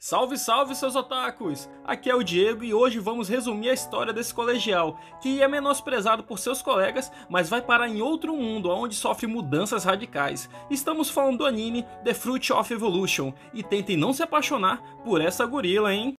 Salve, salve, seus otakus! Aqui é o Diego e hoje vamos resumir a história desse colegial, que é menosprezado por seus colegas, mas vai parar em outro mundo, onde sofre mudanças radicais. Estamos falando do anime The Fruit of Evolution, e tentem não se apaixonar por essa gorila, hein?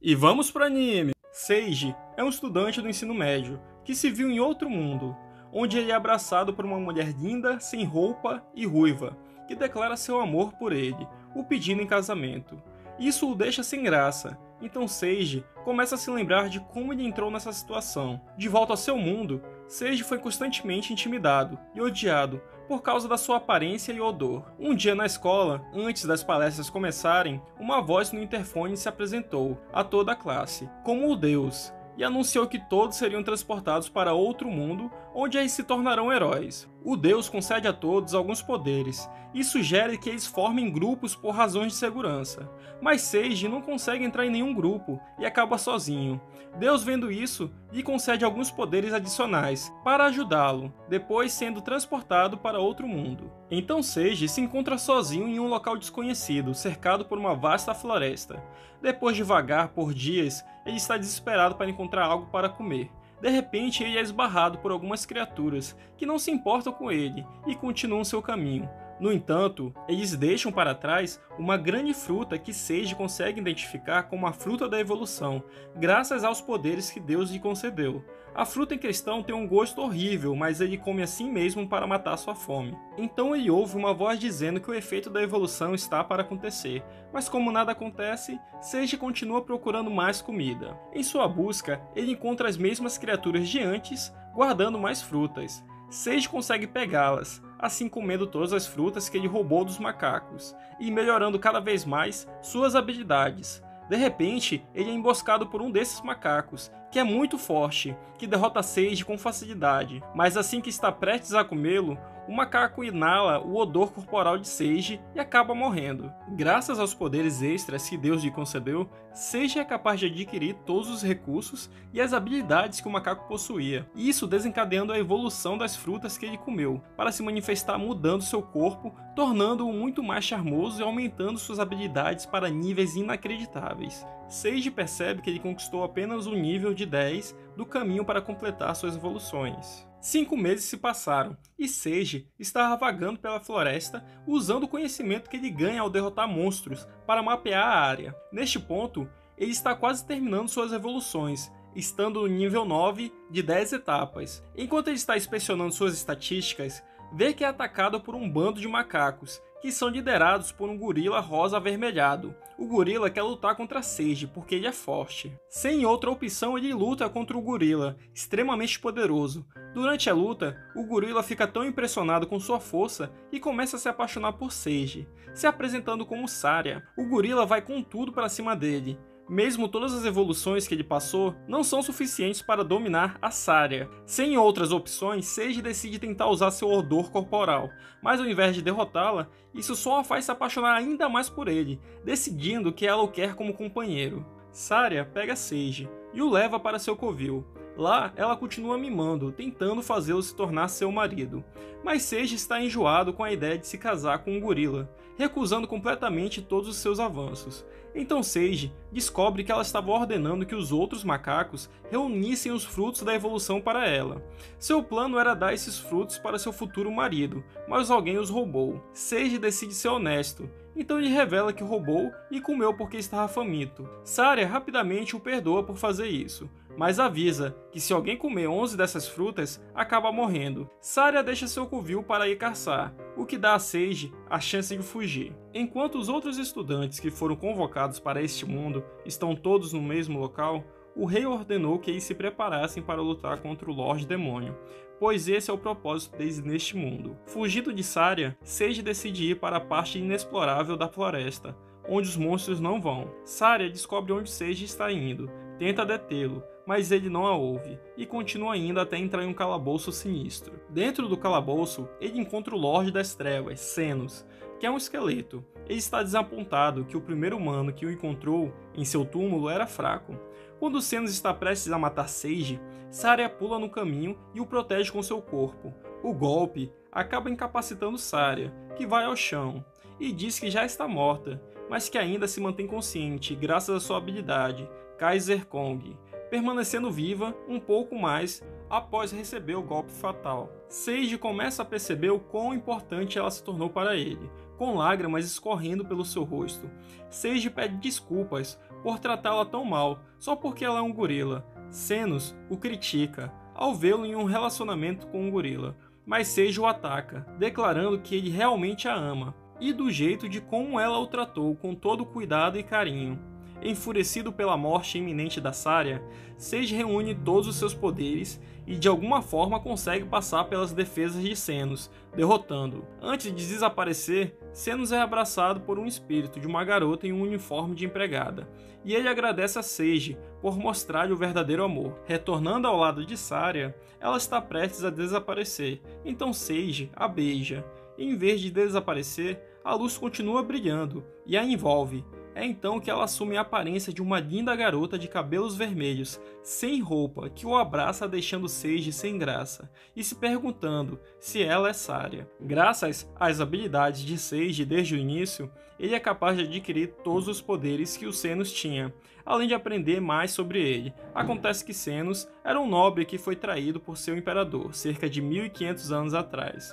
E vamos pro anime! Seiji é um estudante do ensino médio, que se viu em outro mundo, onde ele é abraçado por uma mulher linda, sem roupa e ruiva, que declara seu amor por ele, o pedindo em casamento. Isso o deixa sem graça, então Seiji começa a se lembrar de como ele entrou nessa situação. De volta ao seu mundo, Seiji foi constantemente intimidado e odiado por causa da sua aparência e odor. Um dia na escola, antes das palestras começarem, uma voz no interfone se apresentou a toda a classe, como o Deus, e anunciou que todos seriam transportados para outro mundo, onde eles se tornarão heróis. O Deus concede a todos alguns poderes, e sugere que eles formem grupos por razões de segurança. Mas Seiji não consegue entrar em nenhum grupo, e acaba sozinho. Deus, vendo isso, lhe concede alguns poderes adicionais, para ajudá-lo, depois sendo transportado para outro mundo. Então Seiji se encontra sozinho em um local desconhecido, cercado por uma vasta floresta. Depois de vagar por dias, ele está desesperado para encontrar algo para comer. De repente, ele é esbarrado por algumas criaturas que não se importam com ele e continuam seu caminho. No entanto, eles deixam para trás uma grande fruta que Seiji consegue identificar como a fruta da evolução, graças aos poderes que Deus lhe concedeu. A fruta em questão tem um gosto horrível, mas ele come assim mesmo para matar sua fome. Então ele ouve uma voz dizendo que o efeito da evolução está para acontecer, mas como nada acontece, Seiji continua procurando mais comida. Em sua busca, ele encontra as mesmas criaturas de antes, guardando mais frutas. Seiji consegue pegá-las, assim comendo todas as frutas que ele roubou dos macacos, e melhorando cada vez mais suas habilidades. De repente, ele é emboscado por um desses macacos, que é muito forte, que derrota Seiji com facilidade, mas assim que está prestes a comê-lo, o macaco inala o odor corporal de Seiji e acaba morrendo. Graças aos poderes extras que Deus lhe concedeu, Seiji é capaz de adquirir todos os recursos e as habilidades que o macaco possuía, isso desencadeando a evolução das frutas que ele comeu, para se manifestar mudando seu corpo, tornando-o muito mais charmoso e aumentando suas habilidades para níveis inacreditáveis. Seiji percebe que ele conquistou apenas o nível de 10 do caminho para completar suas evoluções. 5 meses se passaram, e Seiji estava vagando pela floresta usando o conhecimento que ele ganha ao derrotar monstros para mapear a área. Neste ponto, ele está quase terminando suas evoluções, estando no nível 9 de 10 etapas. Enquanto ele está inspecionando suas estatísticas, vê que é atacado por um bando de macacos, que são liderados por um gorila rosa avermelhado. O gorila quer lutar contra Seiji porque ele é forte. Sem outra opção, ele luta contra o gorila, extremamente poderoso. Durante a luta, o gorila fica tão impressionado com sua força que começa a se apaixonar por Seiji, se apresentando como Saria. O gorila vai com tudo para cima dele. Mesmo todas as evoluções que ele passou, não são suficientes para dominar a Saria. Sem outras opções, Seiji decide tentar usar seu odor corporal, mas ao invés de derrotá-la, isso só a faz se apaixonar ainda mais por ele, decidindo que ela o quer como companheiro. Saria pega Seiji e o leva para seu covil. Lá, ela continua mimando, tentando fazê-lo se tornar seu marido. Mas Seiji está enjoado com a ideia de se casar com um gorila, recusando completamente todos os seus avanços. Então Seiji descobre que ela estava ordenando que os outros macacos reunissem os frutos da evolução para ela. Seu plano era dar esses frutos para seu futuro marido, mas alguém os roubou. Seiji decide ser honesto, então ele revela que roubou e comeu porque estava faminto. Saria rapidamente o perdoa por fazer isso, mas avisa que se alguém comer 11 dessas frutas, acaba morrendo. Saria deixa seu covil para ir caçar, o que dá a Seiji a chance de fugir. Enquanto os outros estudantes que foram convocados para este mundo estão todos no mesmo local, o rei ordenou que eles se preparassem para lutar contra o Lorde Demônio, pois esse é o propósito deles neste mundo. Fugido de Saria, Seiji decide ir para a parte inexplorável da floresta, onde os monstros não vão. Saria descobre onde Seiji está indo, tenta detê-lo, mas ele não a ouve, e continua indo até entrar em um calabouço sinistro. Dentro do calabouço, ele encontra o Lorde das Trevas, Senos, que é um esqueleto. Ele está desapontado que o primeiro humano que o encontrou em seu túmulo era fraco. Quando Senos está prestes a matar Seiji, Saria pula no caminho e o protege com seu corpo. O golpe acaba incapacitando Saria, que vai ao chão. e diz que já está morta, mas que ainda se mantém consciente graças à sua habilidade, Kaiser Kong, permanecendo viva um pouco mais após receber o golpe fatal. Seiji começa a perceber o quão importante ela se tornou para ele, com lágrimas escorrendo pelo seu rosto. Seiji pede desculpas por tratá-la tão mal, só porque ela é um gorila. Zenos o critica ao vê-lo em um relacionamento com um gorila, mas Seiji o ataca, declarando que ele realmente a ama, e do jeito de como ela o tratou com todo cuidado e carinho. Enfurecido pela morte iminente da Saria, Seiji reúne todos os seus poderes e de alguma forma consegue passar pelas defesas de Zenos, derrotando-o. Antes de desaparecer, Zenos é abraçado por um espírito de uma garota em um uniforme de empregada, e ele agradece a Seiji por mostrar-lhe o verdadeiro amor. Retornando ao lado de Saria, ela está prestes a desaparecer, então Seiji a beija, e em vez de desaparecer, a luz continua brilhando e a envolve. É então que ela assume a aparência de uma linda garota de cabelos vermelhos, sem roupa, que o abraça deixando Seiji sem graça, e se perguntando se ela é Saria. Graças às habilidades de Seiji desde o início, ele é capaz de adquirir todos os poderes que o Zenos tinha, além de aprender mais sobre ele. Acontece que Zenos era um nobre que foi traído por seu imperador, cerca de 1500 anos atrás.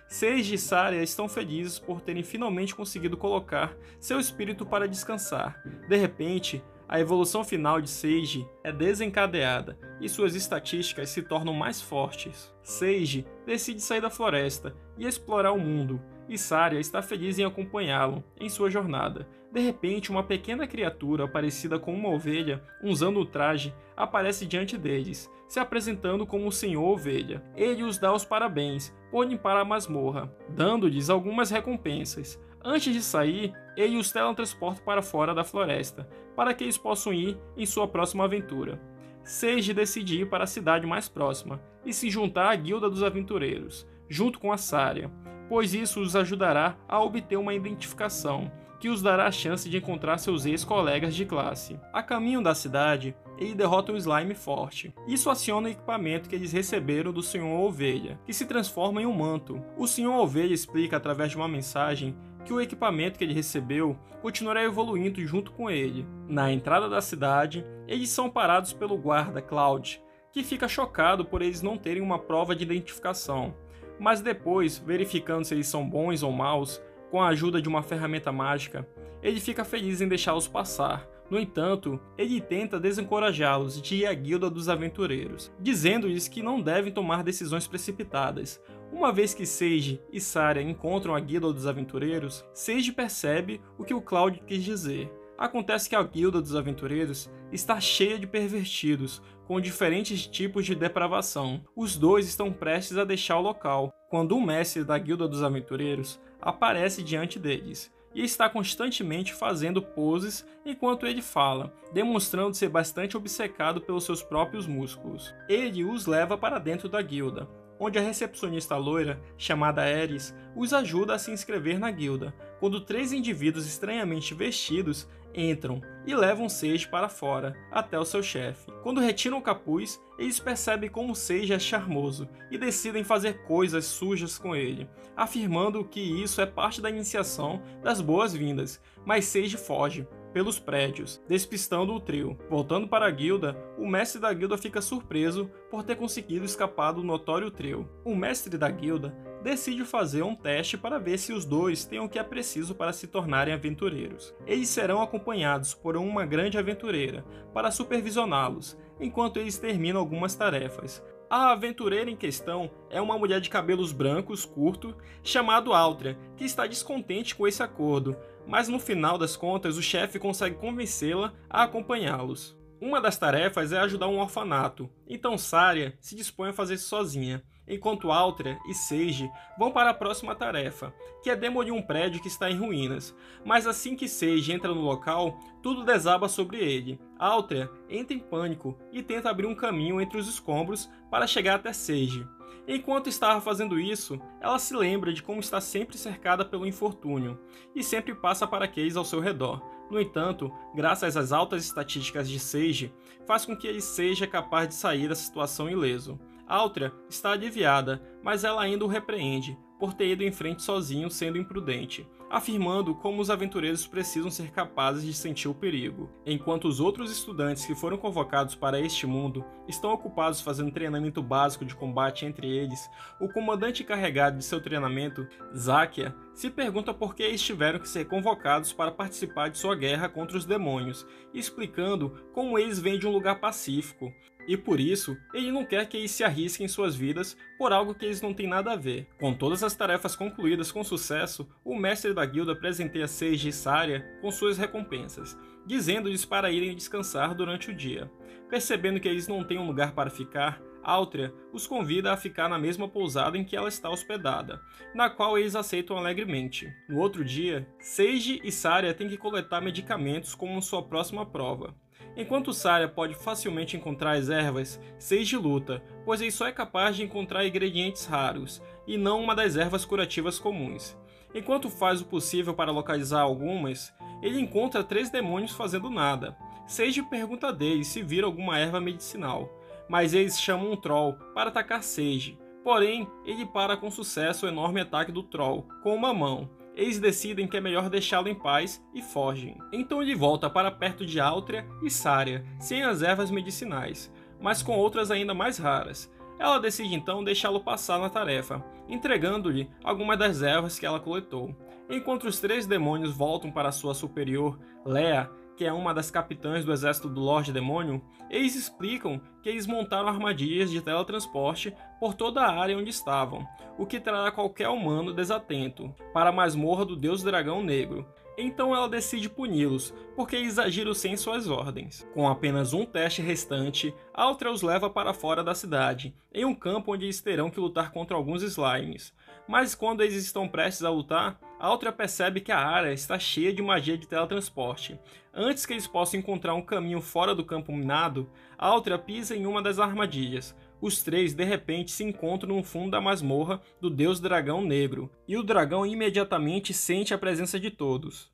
Seiji e Saria estão felizes por terem finalmente conseguido colocar seu espírito para descansar. De repente, a evolução final de Seiji é desencadeada e suas estatísticas se tornam mais fortes. Seiji decide sair da floresta e explorar o mundo, e Saria está feliz em acompanhá-lo em sua jornada. De repente, uma pequena criatura parecida com uma ovelha, usando o traje, aparece diante deles, se apresentando como o Senhor Ovelha. Ele os dá os parabéns por limpar a masmorra, dando-lhes algumas recompensas. Antes de sair, ele os teletransporta para fora da floresta, para que eles possam ir em sua próxima aventura. Seiji decide ir para a cidade mais próxima e se juntar à Guilda dos Aventureiros, junto com a Saria, pois isso os ajudará a obter uma identificação, que os dará a chance de encontrar seus ex-colegas de classe. A caminho da cidade, ele derrota um slime forte. Isso aciona o equipamento que eles receberam do Senhor Ovelha, que se transforma em um manto. O Senhor Ovelha explica através de uma mensagem que o equipamento que ele recebeu continuará evoluindo junto com ele. Na entrada da cidade, eles são parados pelo guarda Cloud, que fica chocado por eles não terem uma prova de identificação. Mas depois, verificando se eles são bons ou maus, com a ajuda de uma ferramenta mágica, ele fica feliz em deixá-los passar. No entanto, ele tenta desencorajá-los de ir à Guilda dos Aventureiros, dizendo-lhes que não devem tomar decisões precipitadas. Uma vez que Seiji e Saria encontram a Guilda dos Aventureiros, Seiji percebe o que o Cloud quis dizer. Acontece que a Guilda dos Aventureiros está cheia de pervertidos, com diferentes tipos de depravação. Os dois estão prestes a deixar o local, quando o mestre da Guilda dos Aventureiros aparece diante deles, e está constantemente fazendo poses enquanto ele fala, demonstrando ser bastante obcecado pelos seus próprios músculos. Ele os leva para dentro da guilda, onde a recepcionista loira, chamada Ares, os ajuda a se inscrever na guilda, quando 3 indivíduos estranhamente vestidos entram e levam Seiji para fora, até o seu chefe. Quando retiram o capuz, eles percebem como Seiji é charmoso e decidem fazer coisas sujas com ele, afirmando que isso é parte da iniciação das boas-vindas, mas Seiji foge pelos prédios, despistando o trio. Voltando para a guilda, o mestre da guilda fica surpreso por ter conseguido escapar do notório trio. O mestre da guilda decide fazer um teste para ver se os dois têm o que é preciso para se tornarem aventureiros. Eles serão acompanhados por uma grande aventureira para supervisioná-los, enquanto eles terminam algumas tarefas. A aventureira em questão é uma mulher de cabelos brancos, curto, chamada Altria, que está descontente com esse acordo, mas no final das contas o chefe consegue convencê-la a acompanhá-los. Uma das tarefas é ajudar um orfanato, então Saria se dispõe a fazer isso sozinha, enquanto Altria e Seiji vão para a próxima tarefa, que é demolir um prédio que está em ruínas. Mas assim que Seiji entra no local, tudo desaba sobre ele. Altria entra em pânico e tenta abrir um caminho entre os escombros para chegar até Seiji. Enquanto estava fazendo isso, ela se lembra de como está sempre cercada pelo infortúnio, e sempre passa paraquedas ao seu redor. No entanto, graças às altas estatísticas de Seiji, faz com que ele seja capaz de sair da situação ileso. Altria está aliviada, mas ela ainda o repreende por ter ido em frente sozinho sendo imprudente. afirmando como os aventureiros precisam ser capazes de sentir o perigo. Enquanto os outros estudantes que foram convocados para este mundo estão ocupados fazendo treinamento básico de combate entre eles, o comandante encarregado de seu treinamento, Zakia, se pergunta por que eles tiveram que ser convocados para participar de sua guerra contra os demônios, explicando como eles vêm de um lugar pacífico, e por isso ele não quer que eles se arrisquem suas vidas por algo que eles não têm nada a ver. Com todas as tarefas concluídas com sucesso, o mestre da guilda presenteia Seiji e Saria com suas recompensas, dizendo-lhes para irem descansar durante o dia. Percebendo que eles não têm um lugar para ficar, Altria os convida a ficar na mesma pousada em que ela está hospedada, na qual eles aceitam alegremente. No outro dia, Seiji e Saria têm que coletar medicamentos como sua próxima prova. Enquanto Saria pode facilmente encontrar as ervas, Seiji luta, pois ele só é capaz de encontrar ingredientes raros, e não uma das ervas curativas comuns. Enquanto faz o possível para localizar algumas, ele encontra 3 demônios fazendo nada. Seiji pergunta a deles se viram alguma erva medicinal, mas eles chamam um troll para atacar Seiji. Porém, ele para com sucesso o enorme ataque do troll, com uma mão. Eles decidem que é melhor deixá-lo em paz e fogem. Então ele volta para perto de Altria e Saria, sem as ervas medicinais, mas com outras ainda mais raras. Ela decide então deixá-lo passar na tarefa, entregando-lhe algumas das ervas que ela coletou. Enquanto os 3 demônios voltam para sua superior, Lea, que é uma das capitãs do exército do Lorde Demônio, eles explicam que eles montaram armadilhas de teletransporte por toda a área onde estavam, o que trará qualquer humano desatento para a masmorra do Deus Dragão Negro. Então ela decide puni-los, porque eles agiram sem suas ordens. Com apenas um teste restante, Altria os leva para fora da cidade, em um campo onde eles terão que lutar contra alguns slimes. Mas quando eles estão prestes a lutar, Altria percebe que a área está cheia de magia de teletransporte. Antes que eles possam encontrar um caminho fora do campo minado, Altria pisa em uma das armadilhas. Os 3 de repente se encontram no fundo da masmorra do Deus Dragão Negro, e o dragão imediatamente sente a presença de todos.